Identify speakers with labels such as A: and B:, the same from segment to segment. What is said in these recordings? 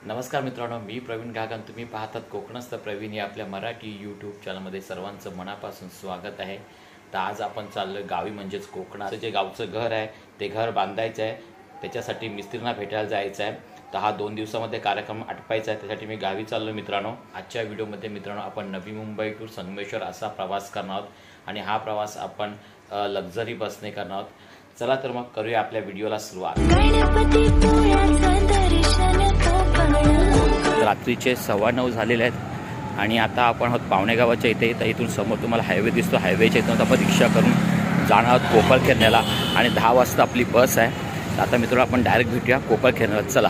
A: नमस्कार मित्रांनो, मी प्रवीण गागन. तुम्ही पाहतात कोकणस्थ प्रवीण या आपल्या मराठी यूट्यूब चॅनलमध्ये सर्वांचं मनापासून स्वागत आहे. तर आज आपण चाललो गावी, म्हणजेच कोकणाचं जे गावचं घर आहे ते घर बांधायचं आहे. त्याच्यासाठी मिस्त्रींना भेटायला जायचं आहे. तर हा 2 दिवसामध्ये कार्यक्रम आटपायचा आहे. त्यासाठी मी गावी चाललो मित्रांनो. आजच्या व्हिडिओमध्ये मित्रांनो आपण नवी मुंबई टू संगमेश्वर असा प्रवास करणार आहोत आणि हा प्रवास आपण लक्झरी बसने करणार आहोत. चला तर मग करूया आपल्या व्हिडिओला सुरुवात. रात्रीचे 9:15 झालेले आहेत आणि आता आपण आहोत पावणेगावाच्या इथे. तर इथून समोर तुम्हाला हायवे दिसतो. हायवेच्या इथून आपण रिक्षा करून जाणार आहोत कोकळखेरण्याला आणि 10 वाजता आपली बस आहे. तर आता मित्रांनो आपण डायरेक्ट भेटूया कोकळखेरण्याला. चला.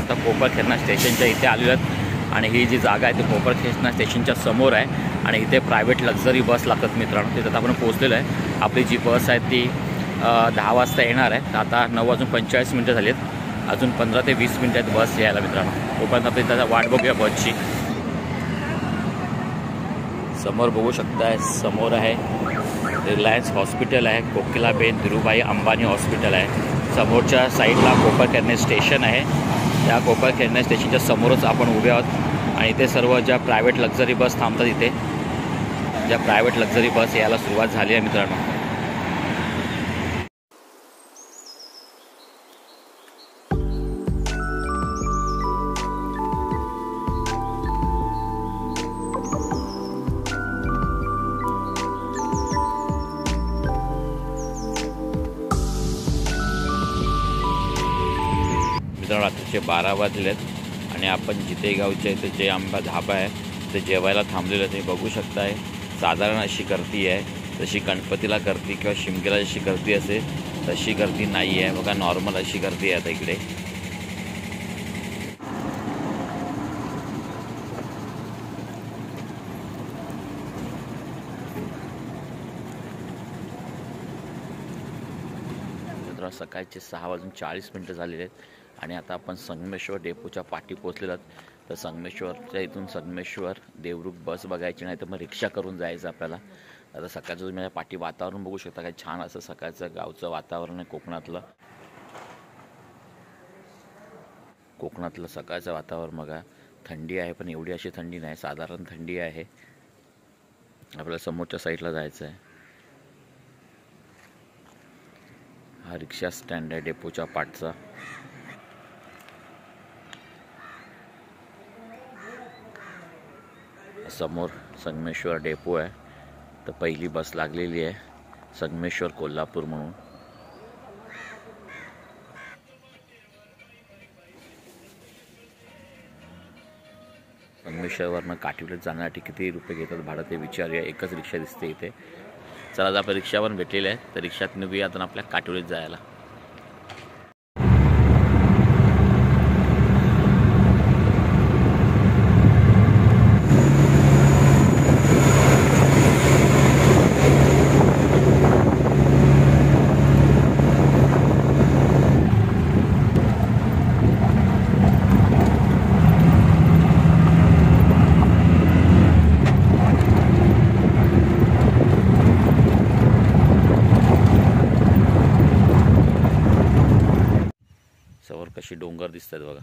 A: आता कोकळखेरणा स्टेशनच्या इथे आलेलो आहेत आणि ही जी जागा आहे ती कोकळखेरणा स्टेशनच्या समोर आहे आणि इथे प्रायव्हेट लक्झरी बस लागतात मित्रांनो. तिथं आपण पोहोचलेलो आहे. आपली जी बस आहे ती 10 वाजता येणार आहे. तर आता 9:45 झाली आहेत. अजून 15 ते 20 मिनिटं आहेत बस यायला मित्रांनो. तोपर्यंत आपण त्याचा वाट बघूया बसची. समोर बघू शकताय, समोर आहे रिलायन्स हॉस्पिटल आहे, कोकिलाबेन धीरूभाई अंबानी हॉस्पिटल आहे. समोरच्या साईडला कोकळखेरणा स्टेशन आहे. त्या कोकळखेरणा स्टेशनच्या समोरच आपण उभे आहोत आणि इथे सर्व ज्या प्रायव्हेट लक्झरी बस थांबतात, इथे ज्या प्रायव्हेट लक्झरी बस यायला सुरुवात झाली आहे मित्रांनो. मित्रांनो रात्रीचे 12 वाजले आहेत आणि आपण जिथे गावच्या इथे जे आंबा धाबा आहे ते जेवायला थांबलेलं तुम्ही बघू शकताय. साधारण अशी गर्दी आहे. जशी गणपतीला गर्दी किंवा शिमग्याला जशी गर्दी असते तशी गर्दी नाही आहे बघा. नॉर्मल अशी गर्दी आहे आता इकडे. सकाळचे 6:40 झालेले आहेत आणि आता आपण संगमेश्वर डेपोच्या पाठी पोहोचलेलो आहोत. तर संगमेश्वरच्या इथून संगमेश्वर देवरुख बस बघायची, नाही तर मग रिक्षा करून जायचं आपल्याला. आता सकाळचं तुम्ही माझ्या पाठी वातावरण बघू शकता. काय छान असं सकाळचं गावचं वातावरण आहे कोकणातलं. कोकणातलं सकाळचं वातावरण बघा. थंडी आहे पण एवढी अशी थंडी नाही, साधारण थंडी आहे. आपल्याला समोरच्या साईडला जायचं आहे. हा रिक्षा स्टँड आहे डेपोच्या पाठचा. समोर संगमेश्वर डेपो आहे. तर पहिली बस लागलेली आहे संगमेश्वर कोल्हापूर म्हणून. संगमेश्वरवरनं काठीवलीत जाण्यासाठी किती रुपये घेतात भाडं ते विचारूया. एकच रिक्षा दिसते इथे. चला आज आपण रिक्षा पण भेटलेली आहे. तर रिक्षात निघूया आता आपल्या काठीवलीत जायला. समोर कशी डोंगर दिसतात बघा.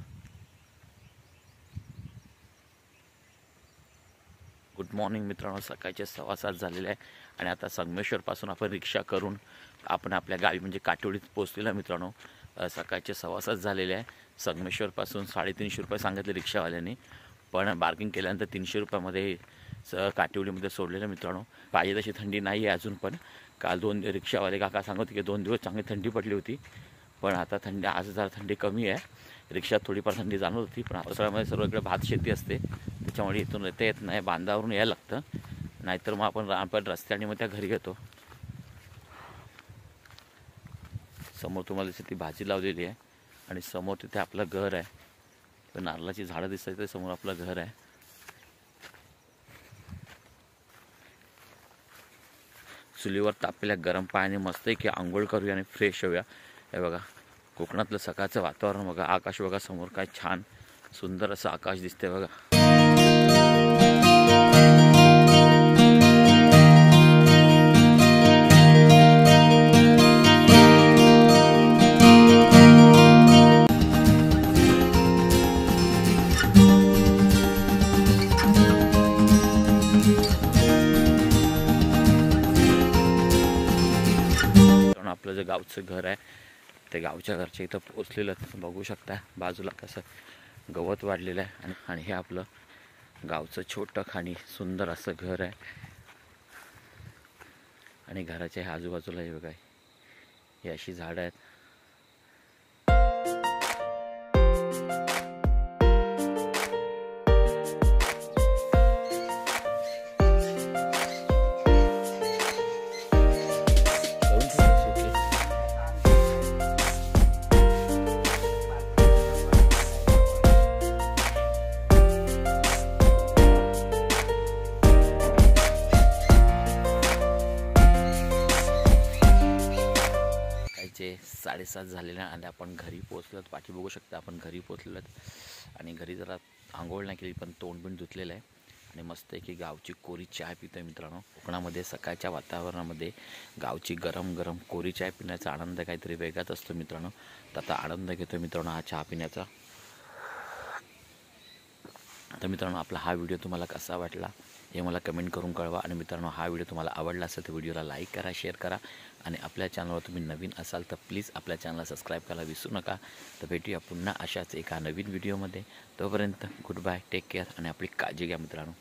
A: गुड मॉर्निंग मित्रांनो. सकाळचे 6:15 झालेले आहे आणि आता संगमेश्वरपासून आपण रिक्षा करून आपण आपल्या गावी म्हणजे काठीवलीत पोहोचलेला मित्रांनो. सकाळचे 6:15 झालेले आहे. संगमेश्वरपासून 350 रुपये सांगितले रिक्षावाल्याने, पण बार्गिंग केल्यानंतर 300 रुपयामध्ये काठीवलीमध्ये सोडलेलं मित्रांनो. पाहिजे तशी थंडी नाही आहे अजून, पण काल 2 रिक्षावाले काका सांगत होते की 2 दिवस चांगली थंडी पडली होती, पण आता थंडी आज जरा थंडी कमी आहे. रिक्षात थोडीफार थंडी जाणवत होती, पण पावसाळ्यामध्ये सर्व इकडे भात शेती असते त्याच्यामुळे इथून येत नाही, बांधावरून यायला लागतं. नाहीतर मग आपण रस्त्याने मग त्या घरी येतो. समोर तुम्हाला दिसते ती भाजी लावलेली आहे आणि समोर तिथे आपलं घर आहे. तर नारळाची झाडं दिसतात ते समोर आपलं घर आहे. चुलीवर तापलेल्या गरम पाण्याने मस्त की आंघोळ करूया आणि फ्रेश होऊया. हे बघा कोकणातलं सकाळचं वातावरण बघा. आकाश बघा समोर काय छान सुंदर असं आकाश दिसते बघा. आपलं जे गावचं घर आहे ते गावच्या घरच्या इथं पोचलेलं बघू शकता. बाजूला कसं गवत वाढलेलं आहे आणि हे आपलं गावचं छोटं खाणी सुंदर असं घर आहे. आणि घराच्या ह्या आजूबाजूला हे बघा, ही अशी झाडं आहेत. जे 7:30 झालेले आणि आपण घरी पोहोचलो. पाठी बघू शकता आपण घरी पोहोचलेलो आणि घरी जरा आंघोळ नाही केली पण तोंड पण धुतलेलं आहे आणि मस्त आहे की गावची कोरी चहा पितोय मित्रांनो. कोकणामध्ये सकाळच्या वातावरणामध्ये गावची गरम गरम कोरी चहा पिण्याचा आनंद काहीतरी वेगळाच असतो मित्रांनो. तर आता आनंद घेतोय मित्रांनो हा चहा पिण्याचा. तर मित्रांनो आपला हा व्हिडिओ तुम्हाला कसा वाटला हे मला कमेंट करून कळवा. आणि मित्रांनो हा व्हिडिओ तुम्हाला आवडला असेल तर व्हिडिओला लाईक करा, शेअर करा आणि आपल्या चॅनलवर तुम्ही नवीन असाल तर प्लीज आपल्या चॅनलला सबस्क्राईब करायला विसरू नका. तर भेटूया पुन्हा अशाच एका नवीन व्हिडिओमध्ये. तोपर्यंत गुड बाय, टेक केअर आणि आपली काळजी घ्या मित्रांनो.